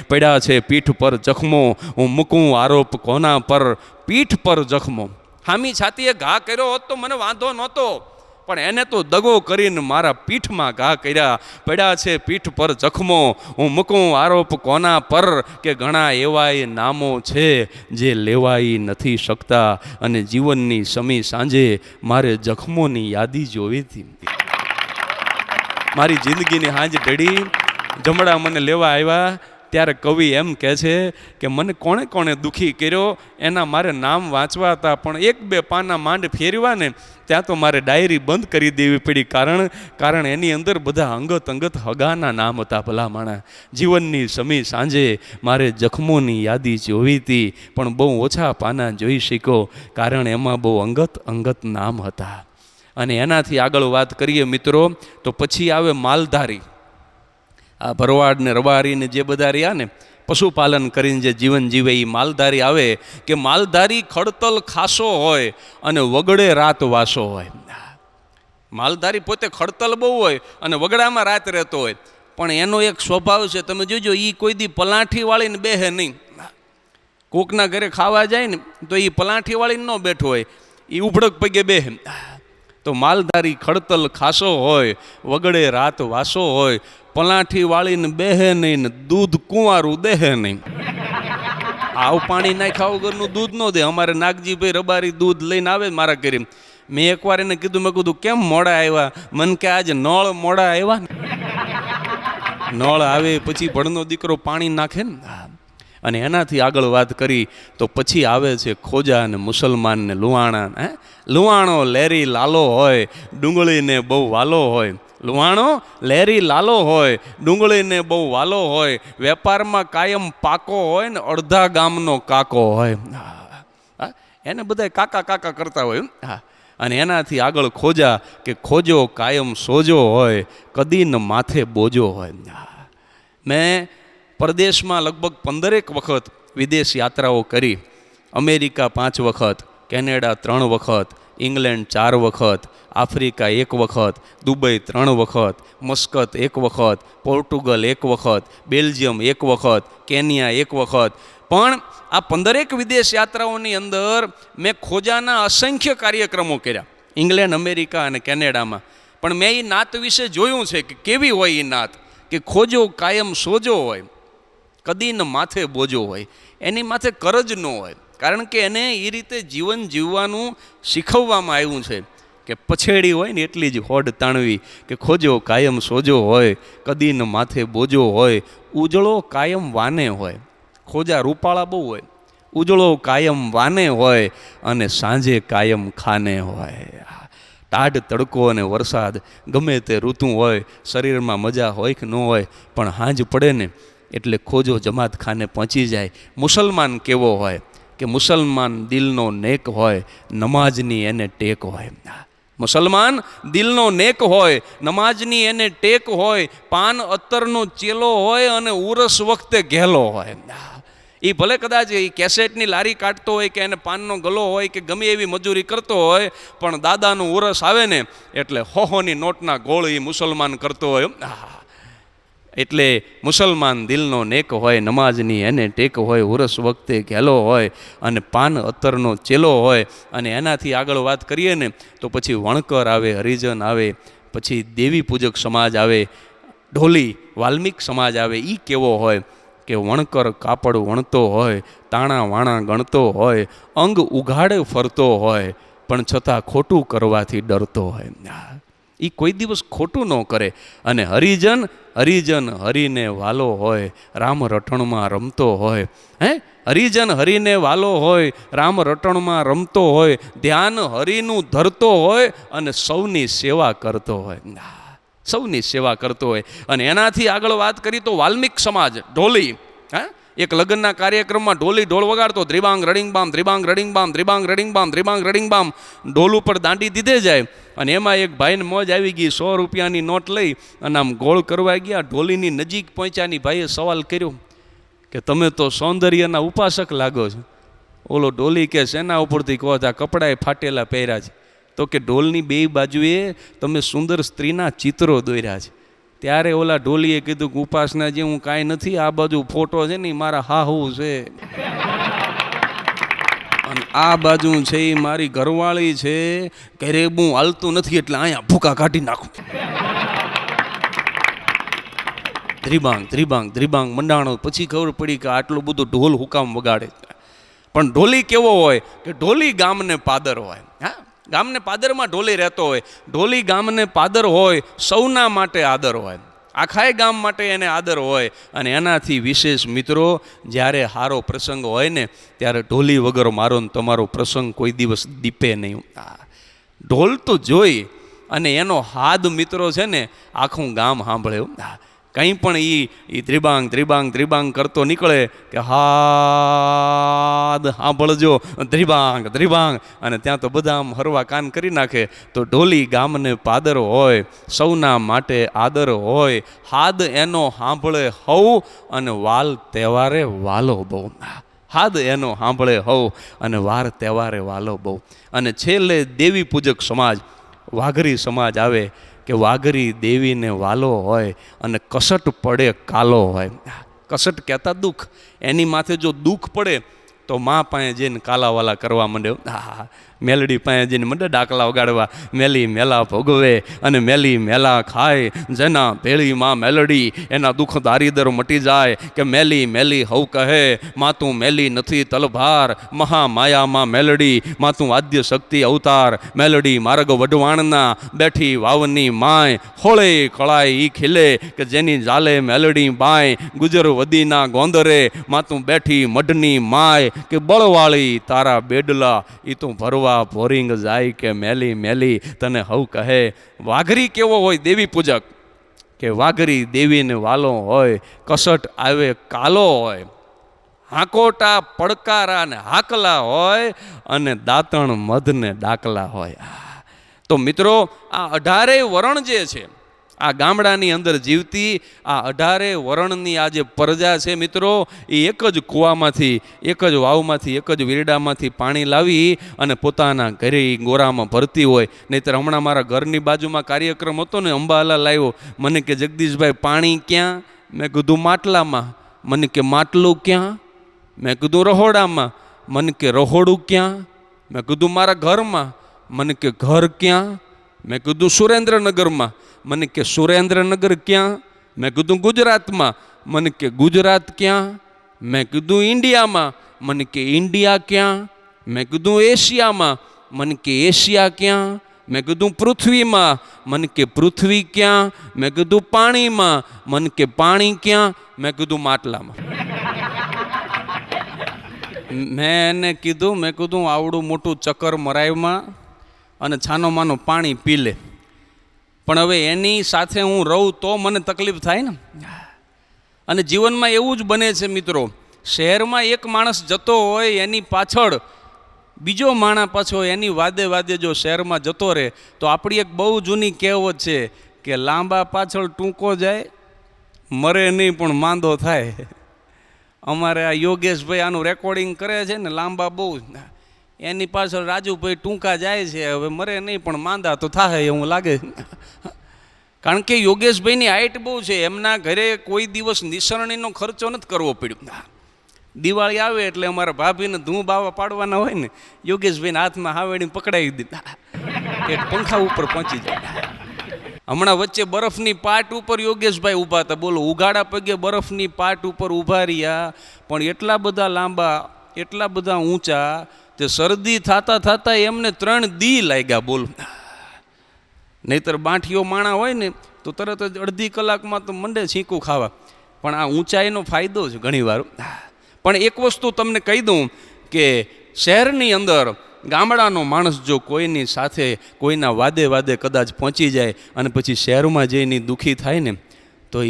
પડ્યા છે પીઠ પર જખમો, હું મૂકું આરોપ કોના પર, પીઠ પર જખમો. હામી છાતીએ ઘા કર્યો હોત તો મને વાંધો નહોતો, પણ એને તો દગો કરીને મારા પીઠમાં ઘા કર્યા. પડ્યા છે પીઠ પર જખમો, હું મૂકું આરોપ કોના પર, કે ઘણા એવાય નામો છે જે લેવાઈ નથી શકતા, અને જીવનની સમી સાંજે મારે જખમોની યાદી જોવી હતી. મારી જિંદગીની હાંજ ઢળી, જમણા મને લેવા આવ્યા, ત્યારે કવિ એમ કહે છે કે મને કોણે કોણે દુઃખી કર્યો એના મારે નામ વાંચવા હતા, પણ એક બે પાના માંડ ફેરવા ને ત્યાં તો મારે ડાયરી બંધ કરી દેવી પડી. કારણ એની અંદર બધા અંગત હગાના નામ હતા. ભલા માણા, જીવનની સમી સાંજે મારે જખમોની યાદી જોવી હતી, પણ બહુ ઓછા પાના જોઈ શક્યો, કારણ એમાં બહુ અંગત નામ હતા. અને એનાથી આગળ વાત કરીએ મિત્રો તો પછી આવે માલધારી. આ ભરવાડ ને રબારી ને જે બધા રહ્યા ને પશુપાલન કરીને જે જીવન જીવે એ માલધારી આવે, કે માલધારી ખડતલ ખાસો હોય અને વગડે રાત વાસો હોય. માલધારી પોતે ખડતલ બહુ હોય અને વગડામાં રાત રહેતો હોય, પણ એનો એક સ્વભાવ છે, તમે જોજો, એ કોઈ દી પલાઠી વાળીને બેહે નહીં. કોકના ઘરે ખાવા જાય ને તો એ પલાઠી વાળીને ન બેઠો હોય, એ ઉભડક પગે બેહે. તો માલધારી ખડતલ ખાસો હોય, વગડે રાત વાસો હોય, પલાઠી વાળીને બેહે નહીં ને દૂધ કુંવારું દેહે નહીં. આવ પાણી નાખ્યા વગરનું દૂધ ન દે. અમારે નાગજીભાઈ રબારી દૂધ લઈને આવે મારા ઘરે. મેં એકવાર એને કીધું, મેં કીધું કેમ મોડા આવ્યા? મન કે આજે નળ મોડા આવ્યા ને. નળ આવે પછી ભણનો દીકરો પાણી નાખે ને. અને એનાથી આગળ વાત કરી તો પછી આવે છે ખોજા અને મુસલમાન ને લુહાણા. લુહાણો લેરી લાલો હોય, ડુંગળીને બહુ વાલો હોય. લુહાણો લેરી લાલો હોય, ડુંગળીને બહુ વાલો હોય, વેપારમાં કાયમ પાકો હોય ને અડધા ગામનો કાકો હોય. એને બધા કાકા કાકા કરતા હોય. હા, અને એનાથી આગળ ખોજા, કે ખોજો કાયમ સોજો હોય, કદીન માથે બોજો હોય. મેં પરદેશમાં લગભગ 15 વખત વિદેશ યાત્રાઓ કરી. અમેરિકા 5 વખત, કેનેડા 3 વખત, ઇંગ્લેન્ડ 4 વખત, આફ્રિકા 1 વખત, દુબઈ 3 વખત, મસ્કત 1 વખત, પોર્ટુગલ 1 વખત, બેલ્જિયમ 1 વખત, કેન્યા 1 વખત. પણ આ 15 વિદેશ યાત્રાઓની અંદર મેં ખોજાના અસંખ્ય કાર્યક્રમો કર્યા ઇંગ્લેન્ડ, અમેરિકા અને કેનેડામાં. પણ મેં એ નાત વિશે જોયું છે કે કેવી હોય એ નાત, કે ખોજો કાયમ સોજો હોય, કદીન માથે બોજો હોય. એની માથે કરજ ન હોય, કારણ કે એને એ રીતે જીવન જીવવાનું શીખવવામાં આવ્યું છે કે પછેડી હોય ને એટલી જ હોડ તાણવી, કે ખોજો કાયમ સોજો હોય, કદીન માથે બોજો હોય, ઉજળો કાયમ વાને હોય. ખોજા રૂપાળા બહુ હોય, ઉજળો કાયમ વાને હોય, અને સાંજે કાયમ ખાને હોય. ટાઢ તડકો અને વરસાદ ગમે તે ઋતુ હોય, શરીરમાં મજા હોય કે ન હોય, પણ હાંજ પડે ને એટલે ખોજો જમાત ખાને પહોંચી જાય. મુસલમાન કેવો હોય, કે મુસલમાન દિલનો નેક હોય, નમાજની એને ટેક હોય. મુસલમાન દિલનો નેક હોય, નમાજની એને ટેક હોય, પાન અત્તરનો ચેલો હોય, અને ઉરસ વખતે ઘેલો હોય. એ ભલે કદાચ એ કેસેટની લારી કાઢતો હોય, કે એને પાનનો ગલો હોય, કે ગમે એવી મજૂરી કરતો હોય, પણ દાદાનું ઉરસ આવે ને એટલે હોહોની નોટના ગોળ એ મુસલમાન કરતો હોય. એટલે મુસલમાન દિલનો નેક હોય, નમાજની એને ટેક હોય, ઉરસ વખતે ઘેલો હોય, અને પાન અત્તરનો ચેલો હોય. અને એનાથી આગળ વાત કરીએ ને તો પછી વણકર આવે, હરિજન આવે, પછી દેવી પૂજક સમાજ આવે, ઢોલી વાલ્મિક સમાજ આવે. એ કેવો હોય, કે વણકર કાપડ વણતો હોય, તાણા વાણા ગણતો હોય, અંગ ઉઘાડે ફરતો હોય, પણ છતાં ખોટું કરવાથી ડરતો હોય. એ કોઈ દિવસ ખોટું ન કરે. અને હરિજન હરિને વાલો હોય, રામ રટણમાં રમતો હોય. હરિજન હરિને વાલો હોય, રામ રટણમાં રમતો હોય, ધ્યાન હરિનું ધરતો હોય, અને સૌની સેવા કરતો હોય. સૌની સેવા કરતો હોય. અને એનાથી આગળ વાત કરી તો વાલ્મિક સમાજ ઢોલી. એક લગ્નના કાર્યક્રમમાં ઢોલી ઢોલ વગાડતો, ધ્રિબાંગ રડિંગ બામ, ધ્રિબાંગ રડિંગ બામ, ધ્રિબાંગ રડિંગ બામ, ધ્રિબાંગ રડિંગ બામ. ઢોલ ઉપર દાંડી દીધે જાય. અને એમાં એક ભાઈને મોજ આવી ગઈ, 100 રૂપિયાની નોટ લઈ અને આમ ગોળ કરવા ગયા. ઢોલીની નજીક પહોંચ્યાની ભાઈએ સવાલ કર્યો કે તમે તો સૌંદર્યના ઉપાસક લાગો છો. ઓલો ઢોલી કે શેના ઉપરથી કહો છો? આ કપડાએ ફાટેલા પહેર્યા છે. તો કે ઢોલની બે બાજુએ તમે સુંદર સ્ત્રીના ચિત્રો દોર્યા છે. ત્યારે ઓલા ઢોલીએ કીધું કે ઉપાસનાજી હું કાંઈ નથી, આ બાજુ ફોટો છે ને મારા હાહુ છે, અને આ બાજુ છે એ મારી ઘરવાળી છે, ઘરે હું હાલતું નથી એટલે અહીંયા ભૂકા કાઢી નાખું. ધ્રીબાંગ ધ્રીબાંગ ધ્રીબાંગ મંડાણો. પછી ખબર પડી કે આટલું બધું ઢોલ હુકામ વગાડે. પણ ઢોલી કેવો હોય કે ઢોલી ગામને પાદર હોય. હા, ગામને પાદરમાં ઢોલી રહેતો હોય. ઢોલી ગામને પાદર હોય, સૌના માટે આદર હોય, આખાય ગામ માટે એને આદર હોય. અને એનાથી વિશેષ મિત્રો, જ્યારે સારો પ્રસંગ હોય ને ત્યારે ઢોલી વગર મારો ને તમારો પ્રસંગ કોઈ દિવસ દીપે નહીં. ઢોલ તો જોઈ અને એનો હાદ મિત્રો છે ને આખું ગામ સાંભળે. કંઈ પણ એ ત્રિબાંગ ત્રિબાંગ ત્રિબાંગ કરતો નીકળે કે હાદ સાંભળજો ત્રિબાંગ ત્રિબાંગ, અને ત્યાં તો બધા આમ હરવા કાન કરી નાખે. તો ઢોલી ગામને પાદર હોય, સૌના માટે આદર હોય, હાદ એનો સાંભળે હવ અને વાલ તહેવારે વાલો બહુ. હાદ એનો સાંભળે હવ અને વાર તહેવારે વાલો બહુ. અને છેલ્લે દેવી પૂજક સમાજ વાઘરી સમાજ આવે કે વાઘરી દેવીને વાલો હોય અને કસટ પડે કાલો હોય. કસટ કહેતા દુઃખ, એની માથે જો દુઃખ પડે તો મા પાસે જઈને કાલાવાલા કરવા માંડે. મેલડી પાસે જઈને મંડે ડાકલા વગાડવા. મેલી મેલા ભોગવે અને મેલી મેલા ખાય, જેના ભેળી માં મેલડી એના દુઃખ દારીદર મટી જાય. કે મેલી મેલી હવ કહે માં તું મેલી નથી તલભાર, મહામાયામાં મેલડી માં તું આદ્ય શક્તિ અવતાર. મેલડી માર્ગ વઢવાણના બેઠી વાવની માય, હોળે કળાય ઈ ખીલે કે જેની જાલે મેલડી બાય. ગુજર વધીના ગોંદરે માં તું બેઠી મઢની માય, કે બળવાળી તારા બેડલા ઈ તું ભરવા ભોરિંગ જાય. કે મેલી મેલી તને હવ કહે. વાઘરી કેવો હોય દેવી પૂજક કે વાઘરી દેવીને વાલો હોય, કસટ આવે કાલો હોય, હાકોટા પડકારા ને હાકલા હોય, અને દાંતણ મધને ડાકલા હોય. તો મિત્રો, આ 18 વરણ જે છે આ ગામડાની અંદર જીવતી આ 18 વરણની આ જે પ્રજા છે મિત્રો, એ એક જ કૂવામાંથી, એક જ વાવમાંથી, એક જ વીરડામાંથી પાણી લાવી અને પોતાના ઘરે ગોરામાં ભરતી હોય. નહીંતર હમણાં મારા ઘરની બાજુમાં કાર્યક્રમ હતો ને, અંબાલા લાવ્યો. મને કે જગદીશભાઈ પાણી ક્યાં? મેં કીધું માટલામાં. મને કે માટલું ક્યાં? મેં કીધું રહોડામાં. મને કે રહોડું ક્યાં? મેં કીધું મારા ઘરમાં. મને કે ઘર ક્યાં? મેં કીધું સુરેન્દ્રનગરમાં. મને કે સુરેન્દ્રનગર ક્યાં? મેં કીધું ગુજરાતમાં. મને કે ગુજરાત ક્યાં? મેં કીધું ઇન્ડિયામાં. મને કે ઇન્ડિયા ક્યાં? મેં કીધું એશિયામાં. મને કે એશિયા ક્યાં? મેં કીધું પૃથ્વીમાં. મને કે પૃથ્વી ક્યાં? મેં કીધું પાણીમાં. મને કે પાણી ક્યાં? મેં કીધું માટલામાં. મેં એને કીધું, મેં કીધું આવડું મોટું ચક્કર મરાયમાં અને છાનો માનો પાણી પી લે, પણ હવે એની સાથે હું રહું તો મને તકલીફ થાય ને. અને જીવનમાં એવું જ બને છે મિત્રો, શહેરમાં એક માણસ જતો હોય એની પાછળ બીજો માણસ પાછો એની વાદે વાદે જો શહેરમાં જતો રહે તો આપણી એક બહુ જૂની કહેવત છે કે લાંબા પાછળ ટૂંકો જાય, મરે નહીં પણ માંદો થાય. અમારે આ યોગેશભાઈ આનું રેકોર્ડિંગ કરે છે ને, લાંબા બહુ, એની પાછળ રાજુભાઈ ટૂંકા જાય છે. હવે મરે નહીં પણ માંદા તો થાય એવું લાગે. કારણ કે યોગેશભાઈની હાઈટ બહુ છે. એમના ઘરે કોઈ દિવસ નિસરણીનો ખર્ચો નથી કરવો પડ્યો. દિવાળી આવે એટલે અમારા ભાભીને ધૂં બાવા પાડવાના હોય ને, યોગેશભાઈના હાથમાં હાવેડી પકડાવી દીધા, એક પંખા ઉપર પહોંચી જાય. હમણાં વચ્ચે બરફની પાટ ઉપર યોગેશભાઈ ઊભા હતા. બોલો, ઉઘાડા પગે બરફની પાટ ઉપર ઊભા રહ્યા, પણ એટલા બધા લાંબા, એટલા બધા ઊંચા, તે શરદી થતા થતા એમને 3 દી લાગ્યા. બોલો, નહીતર બાંઠીઓ માણા હોય ને તો તરત જ અડધી કલાકમાં તો મંડે છીંકું ખાવા. પણ આ ઊંચાઈનો ફાયદો છે ઘણીવાર. પણ એક વસ્તુ તમને કહી દઉં કે શહેરની અંદર ગામડાનો માણસ જો કોઈની સાથે કોઈના વાદે વાદે કદાચ પહોંચી જાય અને પછી શહેરમાં જઈને દુઃખી થાય ને, તો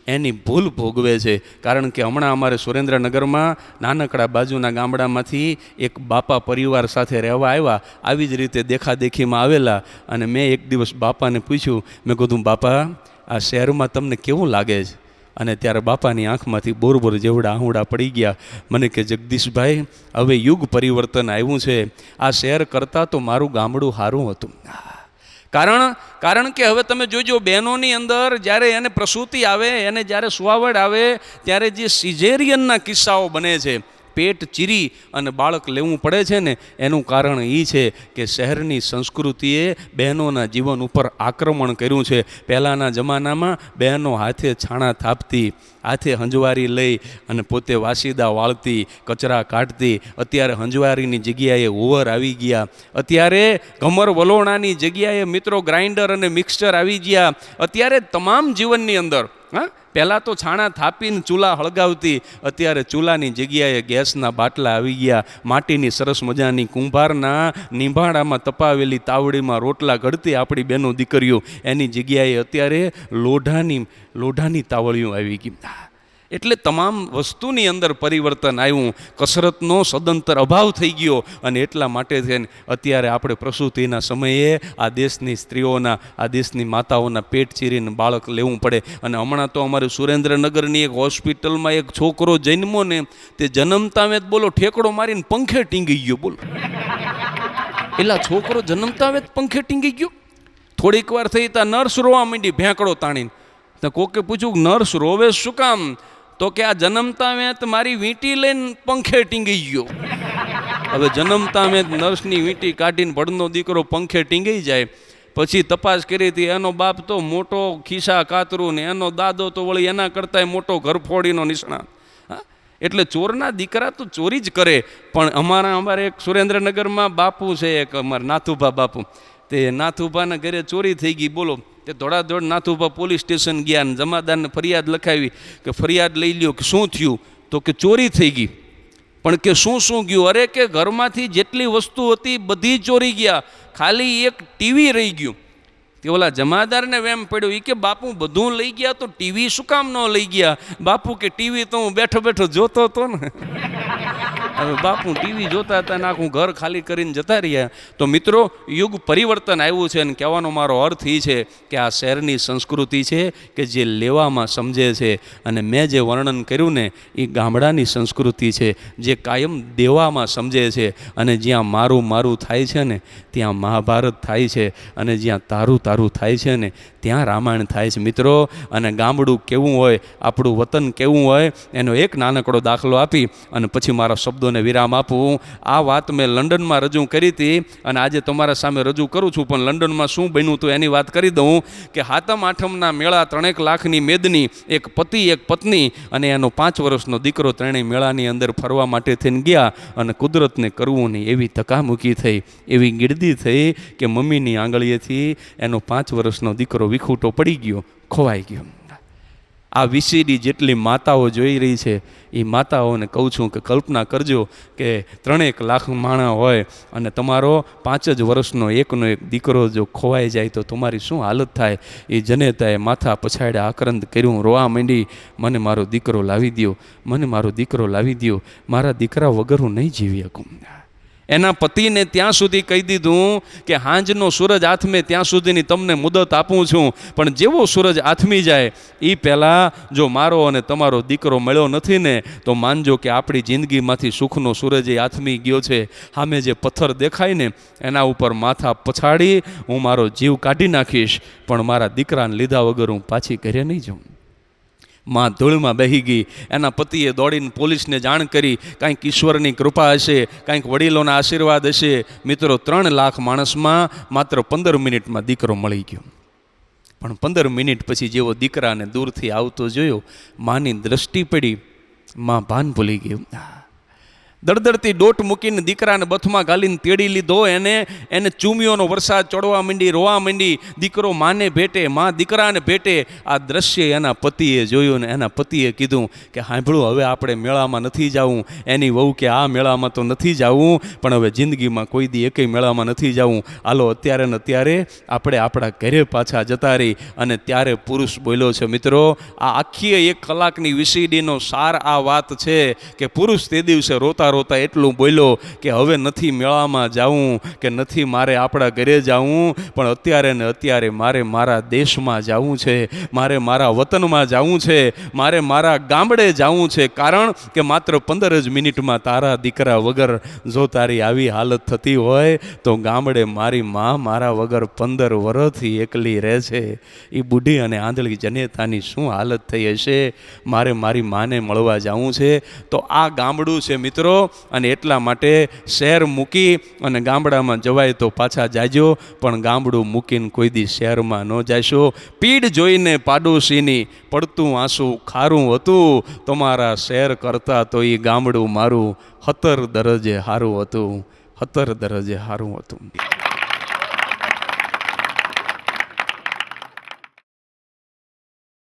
એની ભૂલ ભોગવે છે. કારણ કે હમણાં અમારે સુરેન્દ્રનગરમાં નાનકડા બાજુના ગામડામાંથી એક બાપા પરિવાર સાથે રહેવા આવ્યા. આવી જ રીતે દેખાદેખીમાં આવેલા. અને મેં એક દિવસ બાપાને પૂછ્યું, મેં કીધું બાપા, આ શહેરમાં તમને કેવું લાગે છે? અને ત્યારે બાપાની આંખમાંથી બોરબોર જેવડા આહુડા પડી ગયા. મને કે જગદીશભાઈ, હવે યુગ પરિવર્તન આવ્યું છે. આ શહેર કરતાં તો મારું ગામડું સારું હતું. કારણ કે હવે તમે જોજો, બહેનોની અંદર જ્યારે એને પ્રસૂતિ આવે, એને જ્યારે સુવાવડ આવે, ત્યારે જે સિઝેરિયનના કિસ્સાઓ બને છે, પેટ ચીરી અને બાળક લેવું પડે છે ને, એનું કારણ એ છે કે શહેરની સંસ્કૃતિએ બહેનોના જીવન ઉપર આક્રમણ કર્યું છે. પહેલાંના જમાનામાં બહેનો હાથે છાણા થાપતી, હાથે હંજવારી લઈ અને પોતે વાસીદા વાળતી, કચરા કાઢતી. અત્યારે હંજવારીની જગ્યાએ ઓવર આવી ગયા, અત્યારે ઘમર વલોણાની જગ્યાએ મિત્રો ગ્રાઇન્ડર અને મિક્સચર આવી ગયા. અત્યારે તમામ જીવનની અંદર પહેલાં તો છાણા થાપીને ચૂલા હળગાવતી, અત્યારે ચૂલાની જગ્યાએ ગેસના બાટલા આવી ગયા. માટીની સરસ મજાની કુંભારના નિંભાડામાં તપાવેલી તાવડીમાં રોટલા ઘડતી આપણી બહેનો દીકરીઓ, એની જગ્યાએ અત્યારે લોઢાની તાવડીઓ આવી ગઈ. એટલે તમામ વસ્તુની અંદર પરિવર્તન આવ્યું, કસરતનો સદંતર અભાવ થઈ ગયો. અને એટલા માટે થઈને અત્યારે આપણે પ્રસૂતિના સમયે આ દેશની સ્ત્રીઓના, આ દેશની માતાઓના પેટ ચીરીને બાળક લેવું પડે. અને હમણાં તો અમારે સુરેન્દ્રનગરની એક હોસ્પિટલમાં એક છોકરો જન્મો ને, તે જન્મતા વેત બોલો ઠેકડો મારીને પંખે ટીંગી ગયો. બોલો, એટલા છોકરો જન્મતા વેત પંખે ટીંગી ગયો. થોડીક વાર થઈ ત્યાં નર્સ રોવા માંડી ભેંકડો તાણીને. તો કોકે પૂછ્યું, નર્સ રોવે શું કામ? તો કે આ જન્મતા વેત મારી વીંટી લઈને પંખે ટીંગી ગયો. હવે જન્મતા વેત નર્સની વીંટી કાઢીને ભડનો દીકરો પંખે ટીંગી જાય. પછી તપાસ કરી હતી, એનો બાપ તો મોટો ખિસ્સા કાતરું ને એનો દાદો તો વળી એના કરતાંય મોટો ઘરફોડીનો નિષ્ણાત. એટલે ચોરના દીકરા તો ચોરી જ કરે. પણ અમારે એક સુરેન્દ્રનગરમાં બાપુ છે, એક અમારા નાથુભા બાપુ, તે નાથુભાના ઘરે ચોરી થઈ ગઈ. બોલો, તે દોડાદોડ નાથુભા પોલીસ સ્ટેશન ગયા ને જમાદારને ફરિયાદ લખાવી કે ફરિયાદ લઈ લ્યો. કે શું થયું? તો કે ચોરી થઈ ગઈ. પણ કે શું ગયું? અરે કે ઘરમાંથી જેટલી વસ્તુ હતી બધી ચોરી ગયા, ખાલી એક ટીવી રહી ગયું. તે ઓલા જમાદારને વેમ પડ્યો, એ કે બાપુ બધું લઈ ગયા તો ટીવી શું કામ ન લઈ ગયા? બાપુ કે ટીવી તો હું બેઠો બેઠો જોતો હતો ને. હવે બાપુ ટીવી જોતા હતા ને આખું ઘર ખાલી કરીને જતા રહ્યા. તો મિત્રો, યુગ પરિવર્તન આવ્યું છે. અને કહેવાનો મારો અર્થ એ છે કે આ શહેરની સંસ્કૃતિ છે કે જે લેવામાં સમજે છે. અને મેં જે વર્ણન કર્યું ને, એ ગામડાની સંસ્કૃતિ છે જે કાયમ દેવામાં સમજે છે. અને જ્યાં મારું થાય છે ને, ત્યાં મહાભારત થાય છે. અને જ્યાં તારું થાય છે ને, ત્યાં રામાયણ થાય છે મિત્રો. અને ગામડું કેવું હોય, આપણું વતન કેવું હોય, એનો એક નાનકડો દાખલો આપી અને પછી મારા શબ્દોને વિરામ આપું. આ વાત મેં લંડનમાં રજૂ કરી હતી અને આજે તમારા સામે રજૂ કરું છું. પણ લંડનમાં શું બન્યું હતું એની વાત કરી દઉં કે હાતમ આઠમના મેળા 3 લાખની મેદની, એક પતિ એક પત્ની અને એનો 5 વર્ષનો દીકરો, ત્રણેય મેળાની અંદર ફરવા માટે થઈને ગયા. અને કુદરતને કરવું નહીં એવી ધક્કામુક્કી થઈ, એવી ગીર્દી થઈ કે મમ્મીની આંગળીએથી એનો 5 વર્ષનો દીકરો વિખૂટો પડી ગયો, ખોવાઈ ગયો. આ વીસીડી જેટલી માતાઓ જોઈ રહી છે, એ માતાઓને કહું છું કે કલ્પના કરજો કે 3 લાખ માણા હોય અને તમારો 5 જ વર્ષનો એકનો એક દીકરો જો ખોવાઈ જાય તો તમારી શું હાલત થાય. એ જનેતાએ માથા પછાડ્યા, આક્રંદ કર્યું, રોવા માંડી, મને મારો દીકરો લાવી દો, મને મારો દીકરો લાવી દો, મારા દીકરા વગર હું નહીં જીવી શકું. એના પતિને ત્યાં સુધી કહી દીધું કે હાંજનો સૂરજ આથમે ત્યાં સુધીની તમને મુદત આપું છું, પણ જેવો સૂરજ આથમી જાય એ પહેલાં જો મારો અને તમારો દીકરો મળ્યો નથી ને, તો માનજો કે આપણી જિંદગીમાંથી સુખનો સૂરજ એ આથમી ગયો છે. સામે જે પથ્થર દેખાય ને, એના ઉપર માથા પછાડી હું મારો જીવ કાઢી નાખીશ, પણ મારા દીકરાને લીધા વગર હું પાછી ઘરે નહીં જાઉં. માં ધૂળમાં બેહી ગઈ. એના પતિએ દોડીને પોલીસને જાણ કરી. કાંઈક ઈશ્વરની કૃપા હશે, કાંઈક વડીલોના આશીર્વાદ હશે. મિત્રો, 3 લાખ માણસમાં માત્ર 15 મિનિટમાં દીકરો મળી ગયો. પણ 15 મિનિટ પછી જેવો દીકરાને દૂરથી આવતો જોયો, માની દ્રષ્ટિ પડી, માં ભાન ભૂલી ગયું. દળદળતી ડોટ મૂકીને દીકરાને બથમાં ઘાલીને તેડી લીધો. એને ચૂમીઓનો વરસાદ ચડવા માંડી, રોવા માંડી. દીકરો માને ભેટે, માં દીકરાને ભેટે. આ દ્રશ્ય એના પતિએ જોયું ને એના પતિએ કીધું કે સાંભળું, હવે આપણે મેળામાં નથી જવું. એની વહુ કે આ મેળામાં તો નથી જવું, પણ હવે જિંદગીમાં કોઈ દી એકેય મેળામાં નથી જવું. હાલો અત્યારે ને અત્યારે આપણે આપણા ઘરે પાછા જતા રહી. અને ત્યારે પુરુષ બોલ્યો છે મિત્રો, આ આખી 1 કલાકની વીસીડીનો સાર આ વાત છે કે પુરુષ તે દિવસે રોતા રોતા રોતા એટલું બોલ્યો કે હવે નથી મેળામાં જાવું કે નથી મારે આપણા ઘરે જાવું, પણ અત્યારે ને અત્યારે મારે મારા દેશમાં જાવું છે, મારે મારા વતનમાં જાવું છે, મારે મારા ગામડે જાવું છે. કારણ કે માત્ર 15 જ મિનિટમાં તારા દીકરા વગર જો તારી આવી હાલત થતી હોય તો ગામડે મારી માં મારા વગર 15 વર્ષથી એકલી રહે છે. એ બુઢી અને આંધળી જનેતાની શું હાલત થઈ હશે. મારે મારી માને મળવા જાવું છે. તો આ ગામડું છે મિત્રો, અને એટલા માટે શહેર મૂકી અને ગામડામાં જવાય તો પાછા જાજો, પણ ગામડું મૂકીને કોઈ દી શહેરમાં ન જાશો. પીડ જોઈને પાડોશીની પડતું આંસુ ખારું હતું, તમારા શહેર કરતાં તો એ ગામડું મારું 17 દરજે સારું હતું, 17 દરજે સારું હતું.